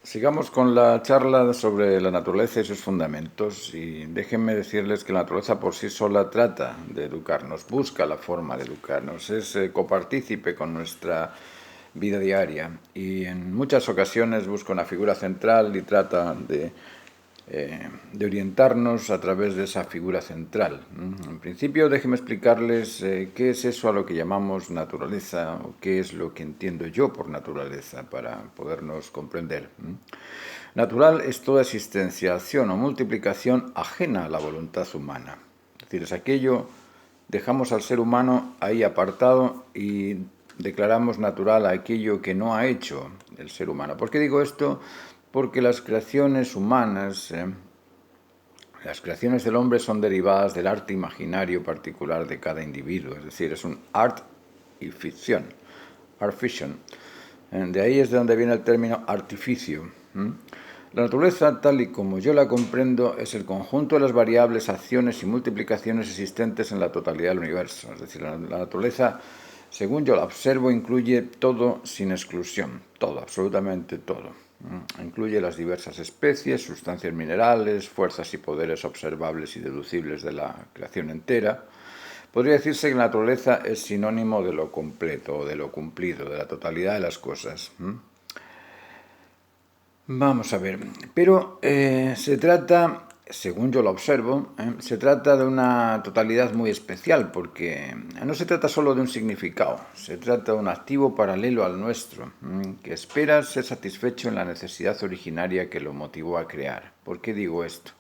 Sigamos con la charla sobre la naturaleza y sus fundamentos, y déjenme decirles que la naturaleza por sí sola trata de educarnos, busca la forma de educarnos, es copartícipe con nuestra vida diaria y en muchas ocasiones busca una figura central y trata de orientarnos a través de esa figura central. En principio, déjenme explicarles qué es eso a lo que llamamos naturaleza, o qué es lo que entiendo yo por naturaleza, para podernos comprender. Natural es toda existenciación o multiplicación ajena a la voluntad humana. Es decir, es aquello, dejamos al ser humano ahí apartado y declaramos natural a aquello que no ha hecho el ser humano. ¿Por qué digo esto? Porque las creaciones humanas, las creaciones del hombre son derivadas del arte imaginario particular de cada individuo, es decir, es un art y ficción, art fiction. De ahí es de donde viene el término artificio. La naturaleza, tal y como yo la comprendo, es el conjunto de las variables, acciones y multiplicaciones existentes en la totalidad del universo. Es decir, la naturaleza, según yo la observo, incluye todo sin exclusión, todo, absolutamente todo. Incluye las diversas especies, sustancias minerales, fuerzas y poderes observables y deducibles de la creación entera. Podría decirse que la naturaleza es sinónimo de lo completo, o de lo cumplido, de la totalidad de las cosas. Vamos a ver, pero se trata, según yo lo observo, se trata de una totalidad muy especial, porque no se trata solo de un significado, se trata de un activo paralelo al nuestro, que espera ser satisfecho en la necesidad originaria que lo motivó a crear. ¿Por qué digo esto?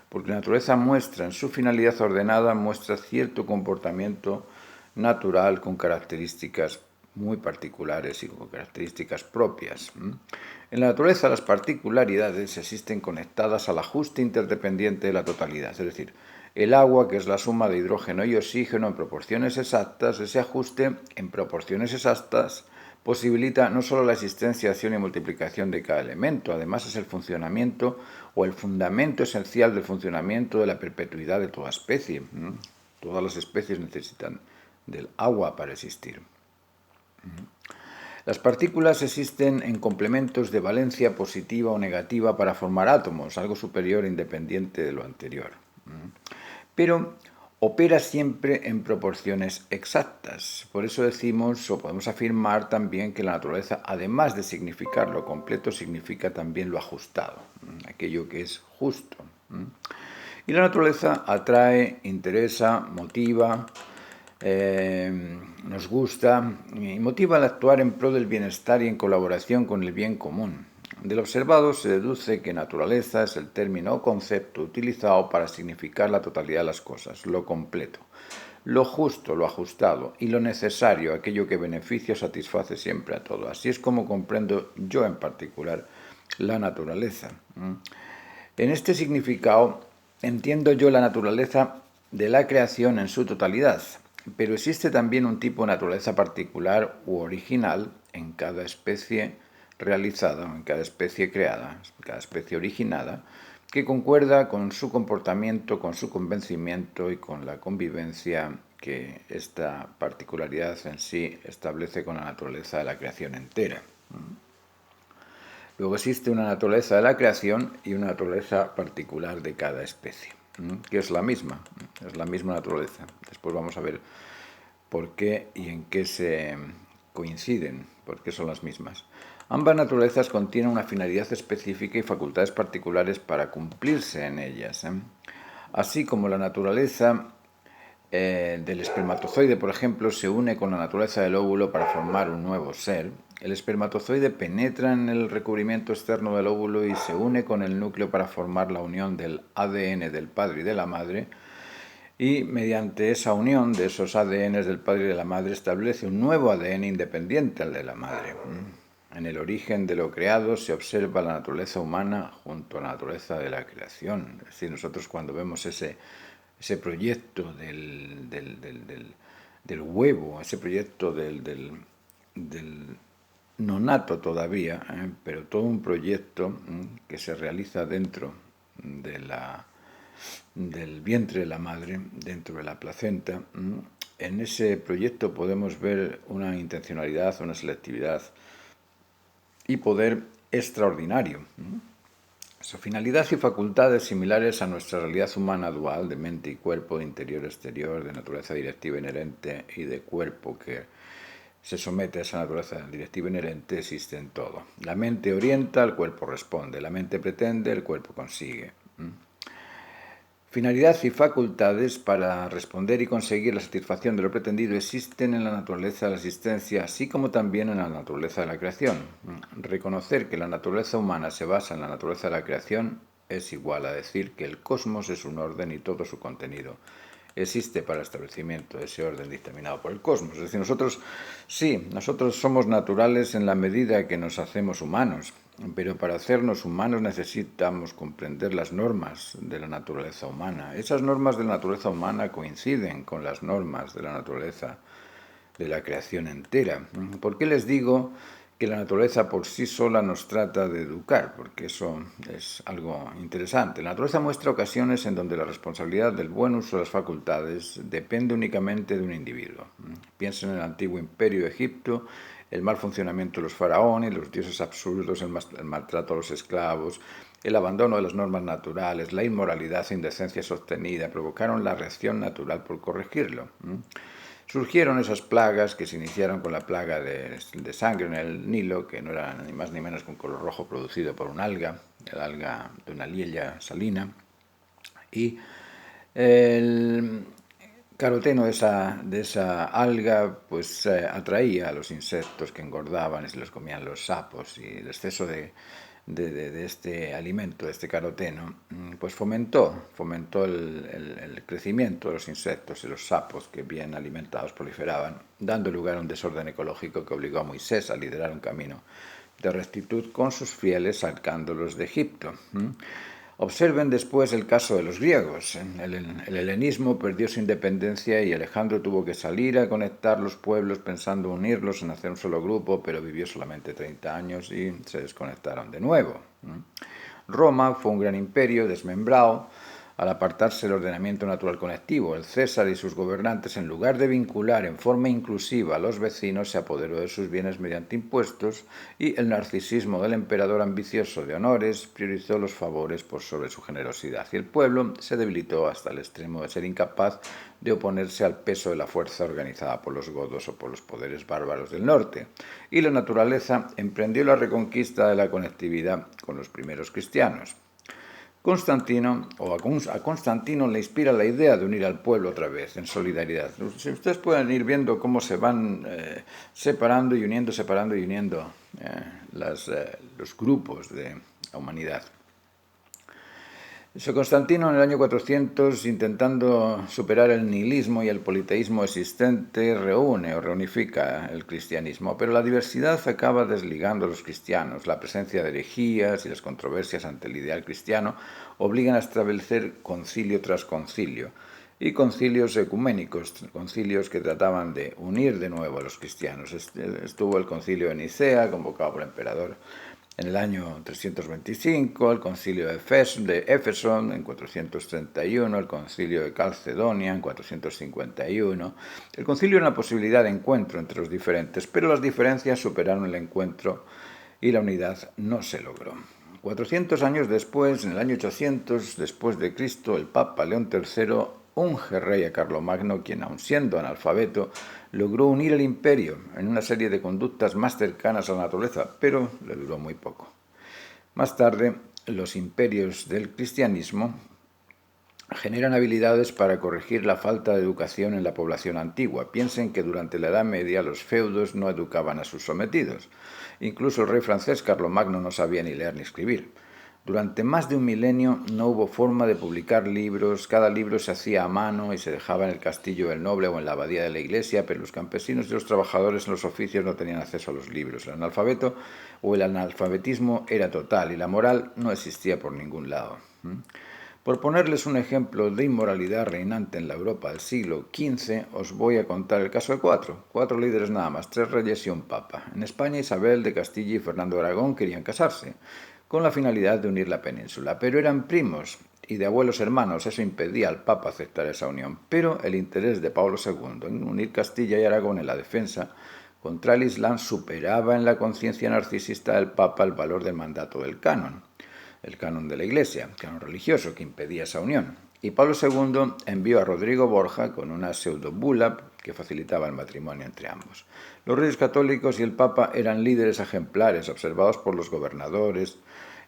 Porque la naturaleza muestra, en su finalidad ordenada, muestra cierto comportamiento natural con características muy particulares y con características propias. En la naturaleza las particularidades existen conectadas al ajuste interdependiente de la totalidad, es decir, el agua, que es la suma de hidrógeno y oxígeno en proporciones exactas, ese ajuste en proporciones exactas posibilita no solo la existencia, acción y multiplicación de cada elemento, además es el funcionamiento o el fundamento esencial del funcionamiento de la perpetuidad de toda especie. Todas las especies necesitan del agua para existir. Las partículas existen en complementos de valencia positiva o negativa para formar átomos, algo superior e independiente de lo anterior. Pero opera siempre en proporciones exactas. Por eso decimos o podemos afirmar también que la naturaleza, además de significar lo completo, significa también lo ajustado, aquello que es justo. Y la naturaleza atrae, interesa, motiva, nos gusta y motiva al actuar en pro del bienestar y en colaboración con el bien común. Del observado se deduce que naturaleza es el término o concepto utilizado para significar la totalidad de las cosas, lo completo, lo justo, lo ajustado y lo necesario, aquello que beneficia o satisface siempre a todo. Así es como comprendo yo en particular la naturaleza. En este significado entiendo yo la naturaleza de la creación en su totalidad, pero existe también un tipo de naturaleza particular u original en cada especie realizada, en cada especie creada, en cada especie originada, que concuerda con su comportamiento, con su convencimiento y con la convivencia que esta particularidad en sí establece con la naturaleza de la creación entera. Luego existe una naturaleza de la creación y una naturaleza particular de cada especie, que es la misma naturaleza. Después vamos a ver por qué y en qué se coinciden, por qué son las mismas. Ambas naturalezas contienen una finalidad específica y facultades particulares para cumplirse en ellas. Así como la naturaleza del espermatozoide, por ejemplo, se une con la naturaleza del óvulo para formar un nuevo ser, el espermatozoide penetra en el recubrimiento externo del óvulo y se une con el núcleo para formar la unión del ADN del padre y de la madre, y mediante esa unión de esos ADNs del padre y de la madre establece un nuevo ADN independiente al de la madre. En el origen de lo creado se observa la naturaleza humana junto a la naturaleza de la creación. Es decir, nosotros cuando vemos ese proyecto del huevo, ese proyecto del nonato todavía, pero todo un proyecto que se realiza dentro del vientre de la madre, dentro de la placenta. En ese proyecto podemos ver una intencionalidad, una selectividad y poder extraordinario. Su finalidad y facultades similares a nuestra realidad humana dual de mente y cuerpo, de interior-exterior, de naturaleza directiva inherente y de cuerpo que se somete a esa naturaleza directiva inherente, existe en todo. La mente orienta, el cuerpo responde. La mente pretende, el cuerpo consigue. Finalidad y facultades para responder y conseguir la satisfacción de lo pretendido existen en la naturaleza de la existencia, así como también en la naturaleza de la creación. Reconocer que la naturaleza humana se basa en la naturaleza de la creación es igual a decir que el cosmos es un orden y todo su contenido existe para el establecimiento de ese orden dictaminado por el cosmos. Es decir, nosotros somos naturales en la medida que nos hacemos humanos, pero para hacernos humanos necesitamos comprender las normas de la naturaleza humana. Esas normas de la naturaleza humana coinciden con las normas de la naturaleza de la creación entera. ¿Por qué les digo que la naturaleza por sí sola nos trata de educar? Porque eso es algo interesante. La naturaleza muestra ocasiones en donde la responsabilidad del buen uso de las facultades depende únicamente de un individuo. Piensen en el antiguo imperio de Egipto, el mal funcionamiento de los faraones, los dioses absurdos, el maltrato a los esclavos, el abandono de las normas naturales, la inmoralidad e indecencia sostenida provocaron la reacción natural por corregirlo. Surgieron esas plagas que se iniciaron con la plaga de sangre en el Nilo, que no era ni más ni menos que un color rojo producido por un alga, el alga de una liella salina, y el caroteno de esa alga pues atraía a los insectos que engordaban y se los comían los sapos, y el exceso de este alimento, de este caroteno, pues fomentó el crecimiento de los insectos y los sapos que bien alimentados proliferaban, dando lugar a un desorden ecológico que obligó a Moisés a liderar un camino de rectitud con sus fieles sacándolos de Egipto. Observen después el caso de los griegos. El helenismo perdió su independencia y Alejandro tuvo que salir a conectar los pueblos pensando unirlos en hacer un solo grupo, pero vivió solamente 30 años y se desconectaron de nuevo. Roma fue un gran imperio desmembrado al apartarse del ordenamiento natural conectivo. El César y sus gobernantes, en lugar de vincular en forma inclusiva a los vecinos, se apoderó de sus bienes mediante impuestos, y el narcisismo del emperador ambicioso de honores priorizó los favores por sobre su generosidad, y el pueblo se debilitó hasta el extremo de ser incapaz de oponerse al peso de la fuerza organizada por los godos o por los poderes bárbaros del norte, y la naturaleza emprendió la reconquista de la conectividad con los primeros cristianos. A Constantino le inspira la idea de unir al pueblo otra vez en solidaridad. Ustedes pueden ir viendo cómo se van separando y uniendo los grupos de la humanidad. Constantino en el año 400, intentando superar el nihilismo y el politeísmo existente, reunifica el cristianismo, pero la diversidad acaba desligando a los cristianos. La presencia de herejías y las controversias ante el ideal cristiano obligan a establecer concilio tras concilio, y concilios ecuménicos, concilios que trataban de unir de nuevo a los cristianos. Estuvo el concilio de Nicea, convocado por el emperador en el año 325, el concilio de Éfeso en 431, el concilio de Calcedonia en 451. El concilio era una posibilidad de encuentro entre los diferentes, pero las diferencias superaron el encuentro y la unidad no se logró. 400 años después, en el año 800 después de Cristo, el Papa León III unge rey a Carlomagno, quien, aun siendo analfabeto, logró unir el imperio en una serie de conductas más cercanas a la naturaleza, pero le duró muy poco. Más tarde, los imperios del cristianismo generan habilidades para corregir la falta de educación en la población antigua. Piensen que durante la Edad Media los feudos no educaban a sus sometidos. Incluso el rey francés Carlomagno no sabía ni leer ni escribir. Durante más de un milenio no hubo forma de publicar libros, cada libro se hacía a mano y se dejaba en el castillo del noble o en la abadía de la iglesia, pero los campesinos y los trabajadores en los oficios no tenían acceso a los libros. El analfabetismo era total y la moral no existía por ningún lado. Por ponerles un ejemplo de inmoralidad reinante en la Europa del siglo XV, os voy a contar el caso de cuatro líderes nada más, 3 reyes y un papa. En España, Isabel de Castilla y Fernando de Aragón querían casarse, con la finalidad de unir la península, pero eran primos y de abuelos hermanos. Eso impedía al Papa aceptar esa unión, pero el interés de Pablo II en unir Castilla y Aragón en la defensa contra el Islam superaba en la conciencia narcisista del Papa el valor del mandato del canon, el canon de la Iglesia, el canon religioso que impedía esa unión. Y Pablo II envió a Rodrigo Borja con una pseudobula que facilitaba el matrimonio entre ambos. Los reyes católicos y el Papa eran líderes ejemplares, observados por los gobernadores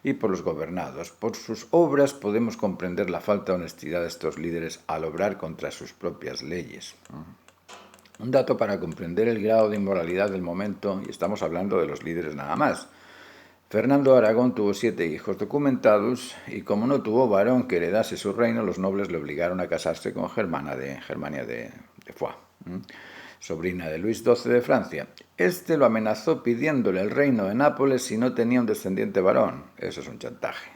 y por los gobernados. Por sus obras podemos comprender la falta de honestidad de estos líderes al obrar contra sus propias leyes. Un dato para comprender el grado de inmoralidad del momento, y estamos hablando de los líderes nada más. Fernando de Aragón tuvo 7 hijos documentados y como no tuvo varón que heredase su reino, los nobles le obligaron a casarse con Germania de Foix, sobrina de Luis XII de Francia. Este lo amenazó pidiéndole el reino de Nápoles si no tenía un descendiente varón. Eso es un chantaje.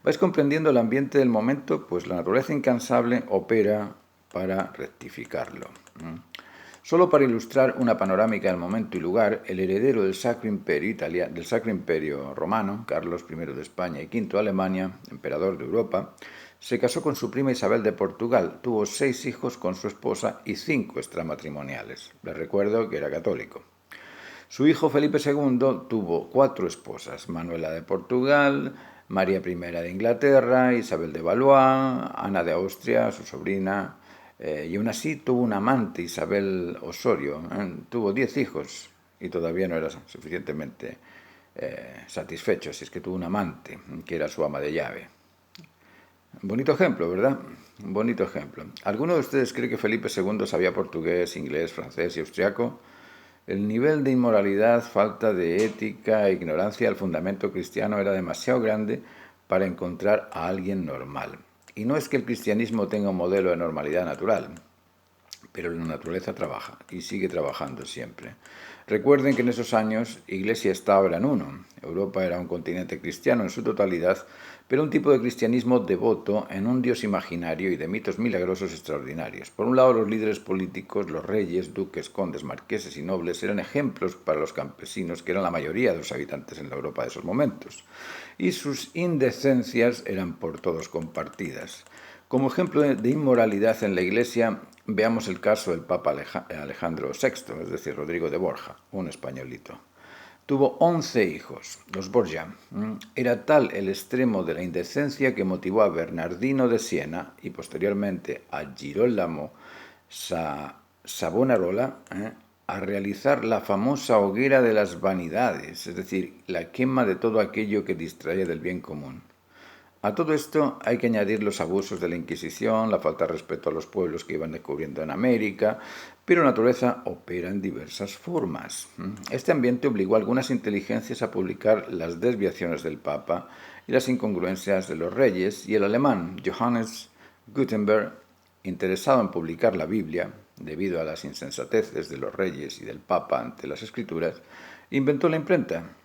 ¿Vais comprendiendo el ambiente del momento? Pues la naturaleza incansable opera para rectificarlo. Solo para ilustrar una panorámica del momento y lugar, el heredero del Sacro Imperio Romano, Carlos I de España y V de Alemania, emperador de Europa, se casó con su prima Isabel de Portugal, tuvo 6 hijos con su esposa y 5 extramatrimoniales. Les recuerdo que era católico. Su hijo Felipe II tuvo 4 esposas, Manuela de Portugal, María I de Inglaterra, Isabel de Valois, Ana de Austria, su sobrina, y aún así tuvo un amante, Isabel Osorio. Tuvo 10 hijos y todavía no era suficientemente satisfecho, si es que tuvo un amante, que era su ama de llave. Bonito ejemplo, ¿verdad? Un bonito ejemplo. ¿Alguno de ustedes cree que Felipe II sabía portugués, inglés, francés y austriaco? El nivel de inmoralidad, falta de ética e ignorancia del fundamento cristiano era demasiado grande para encontrar a alguien normal. Y no es que el cristianismo tenga un modelo de normalidad natural, pero la naturaleza trabaja y sigue trabajando siempre. Recuerden que en esos años Iglesia y Estado eran uno. Europa era un continente cristiano en su totalidad, pero un tipo de cristianismo devoto en un Dios imaginario y de mitos milagrosos extraordinarios. Por un lado, los líderes políticos, los reyes, duques, condes, marqueses y nobles eran ejemplos para los campesinos, que eran la mayoría de los habitantes en la Europa de esos momentos. Y sus indecencias eran por todos compartidas. Como ejemplo de inmoralidad en la Iglesia, veamos el caso del Papa Alejandro VI, es decir, Rodrigo de Borja, un españolito. Tuvo 11 hijos, los Borgia. Era tal el extremo de la indecencia que motivó a Bernardino de Siena y posteriormente a Girolamo Savonarola a realizar la famosa hoguera de las vanidades, es decir, la quema de todo aquello que distrae del bien común. A todo esto hay que añadir los abusos de la Inquisición, la falta de respeto a los pueblos que iban descubriendo en América, pero la naturaleza opera en diversas formas. Este ambiente obligó a algunas inteligencias a publicar las desviaciones del Papa y las incongruencias de los reyes, y el alemán Johannes Gutenberg, interesado en publicar la Biblia, debido a las insensateces de los reyes y del Papa ante las Escrituras, inventó la imprenta.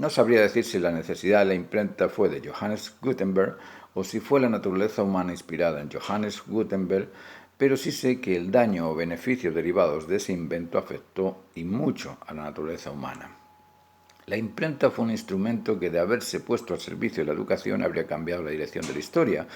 No sabría decir si la necesidad de la imprenta fue de Johannes Gutenberg o si fue la naturaleza humana inspirada en Johannes Gutenberg, pero sí sé que el daño o beneficio derivados de ese invento afectó y mucho a la naturaleza humana. La imprenta fue un instrumento que, de haberse puesto al servicio de la educación, habría cambiado la dirección de la historia,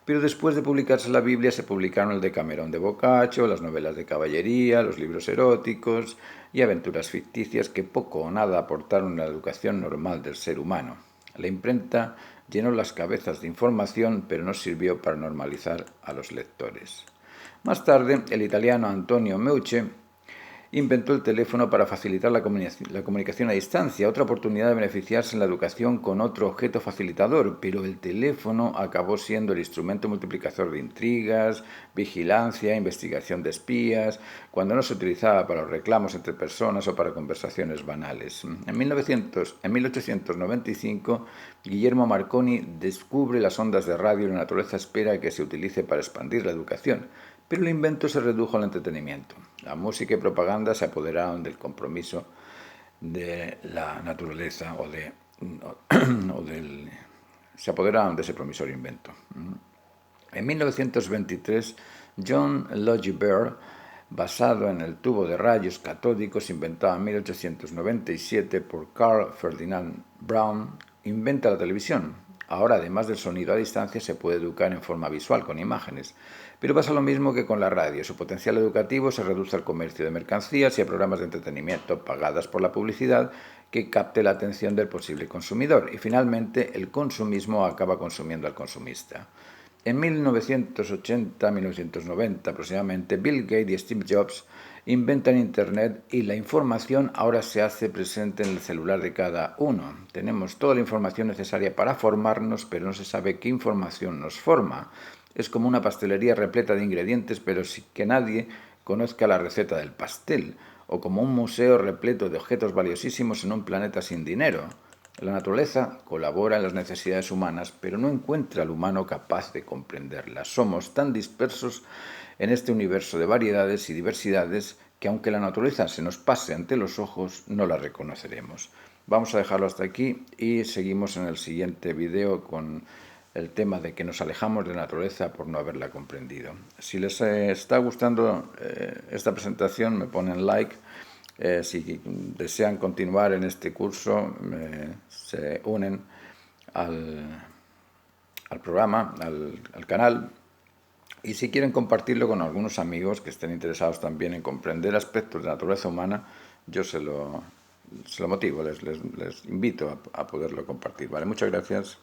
pero después de publicarse la Biblia se publicaron el Decamerón de Boccaccio, las novelas de caballería, los libros eróticos y aventuras ficticias que poco o nada aportaron a la educación normal del ser humano. La imprenta llenó las cabezas de información, pero no sirvió para normalizar a los lectores. Más tarde, el italiano Antonio Meucci inventó el teléfono para facilitar la comunicación a distancia, otra oportunidad de beneficiarse en la educación con otro objeto facilitador, pero el teléfono acabó siendo el instrumento multiplicador de intrigas, vigilancia, investigación de espías, cuando no se utilizaba para los reclamos entre personas o para conversaciones banales. En 1895, Guillermo Marconi descubre las ondas de radio y la naturaleza espera que se utilice para expandir la educación, pero el invento se redujo al entretenimiento. La música y propaganda se apoderaron del compromiso de la naturaleza se apoderaron de ese promisorio invento. En 1923, John Logie Baird, basado en el tubo de rayos catódicos inventado en 1897 por Carl Ferdinand Braun, inventa la televisión. Ahora, además del sonido a distancia, se puede educar en forma visual, con imágenes. Pero pasa lo mismo que con la radio. Su potencial educativo se reduce al comercio de mercancías y a programas de entretenimiento pagadas por la publicidad que capte la atención del posible consumidor. Y finalmente, el consumismo acaba consumiendo al consumista. En 1980-1990 aproximadamente, Bill Gates y Steve Jobs inventan Internet y la información ahora se hace presente en el celular de cada uno. Tenemos toda la información necesaria para formarnos, pero no se sabe qué información nos forma. Es como una pastelería repleta de ingredientes, pero sin que nadie conozca la receta del pastel, o como un museo repleto de objetos valiosísimos en un planeta sin dinero. La naturaleza colabora en las necesidades humanas, pero no encuentra al humano capaz de comprenderlas. Somos tan dispersos en este universo de variedades y diversidades que aunque la naturaleza se nos pase ante los ojos, no la reconoceremos. Vamos a dejarlo hasta aquí y seguimos en el siguiente video con el tema de que nos alejamos de la naturaleza por no haberla comprendido. Si les está gustando esta presentación, me ponen like. Si desean continuar en este curso, se unen al programa, al canal. Y si quieren compartirlo con algunos amigos que estén interesados también en comprender aspectos de la naturaleza humana, yo se lo motivo, les invito a poderlo compartir. ¿Vale? Muchas gracias.